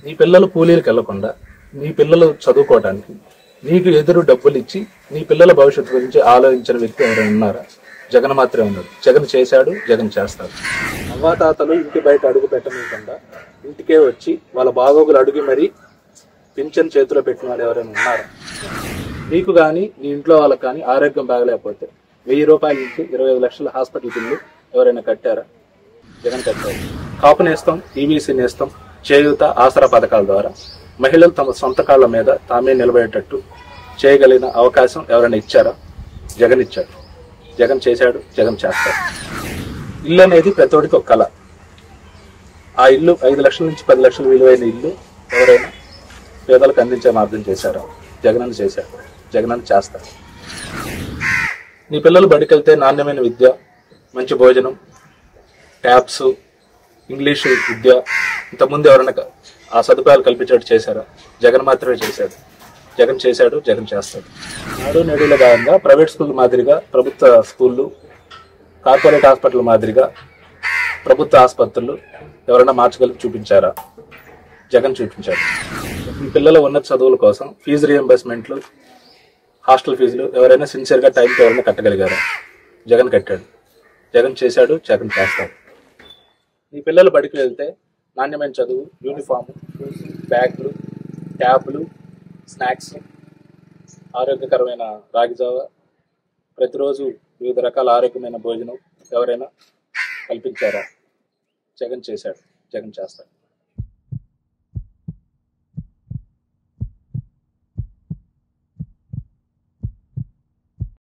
నీ పిల్లలు కూలీలకు వెళ్లకుండా నీ పిల్లలు చదువుకోవడానికి నీకు ఎదురు డబ్బులు ఇచ్చి నీ పిల్లల భవిష్యత్తు గురించి ఆలోచించిన వ్యక్తి ఎవరైనా ఉన్నారా? జగన్ మాత్రమే ఉన్నాడు. జగన్ చేశాడు, జగన్ చేస్తాడు. అవ్వాతాతలు ఇంటి బయట అడుగు పెట్టకుండా ఇంటికే వచ్చి వాళ్ళ బాగోగులు అడిగి మరీ పింఛన్ చేతిలో పెట్టిన వాళ్ళు ఎవరైనా ఉన్నారా? నీకు కానీ నీ ఇంట్లో వాళ్ళకి కానీ ఆరోగ్యం బాగలేకపోతే 1000 రూపాయల నుంచి 25 లక్షల హాస్పిటల్ బిల్లు ఎవరైనా కట్టారా? జగన్ కట్టారు. కాపు నేస్తం, ఈబీసీ నేస్తం, చేయూత, ఆసరా పథకాల ద్వారా మహిళలు తమ సొంత కాళ్ల మీద తామే నిలబడేటట్టు చేయగలిగిన అవకాశం ఎవరైనా ఇచ్చారా? జగన్ ఇచ్చాడు. జగన్ చేశాడు, జగన్ చేస్తాడు. ఇల్లు అనేది ప్రతోడికి ఒక కళ. ఆ ఇల్లు 5 లక్షల నుంచి 10 లక్షల విలువైన ఇల్లు ఎవరైనా పేదలకు అందించే మార్గం చేశారా? జగనన్న చేశాడు, జగనన్న చేస్తాడు. నీ పిల్లలు బడికెళ్తే నాణ్యమైన విద్య, మంచి భోజనం, ట్యాబ్స్, ఇంగ్లీషు విద్య ఇంతకుముందు ఎవరైనా ఆ సదుపాయాలు కల్పించేట్టు చేశారా? జగన్ మాత్రమే చేశాడు. జగన్ చేశాడు, జగన్ చేస్తాడు. నాడు నేడులో భాగంగా ప్రైవేట్ స్కూల్ మాదిరిగా ప్రభుత్వ స్కూళ్ళు, కార్పొరేట్ హాస్పిటల్ మాదిరిగా ప్రభుత్వ ఆసుపత్రులు ఎవరైనా మార్చగలిగి చూపించారా? జగన్ చూపించాడు. మీ పిల్లల ఉన్నత చదువుల కోసం ఫీజు రియంబర్స్మెంట్లు, హాస్టల్ ఫీజులు ఎవరైనా సిన్సియర్గా టైంకి ఎవరైనా కట్టగలిగారా? జగన్ కట్టాడు. జగన్ చేశాడు, జగన్ చేస్తాడు. నీ పిల్లలు బడికి వెళ్తే నాణ్యమైన చదువు, యూనిఫాము, షూస్, బ్యాగులు, ట్యాబ్లు, స్నాక్స్, ఆరోగ్యకరమైన రాగిజావ, ప్రతిరోజు వివిధ రకాల ఆరోగ్యమైన భోజనం ఎవరైనా కల్పించారా? జగన్ చేశాడు, జగన్ చేస్తాడు.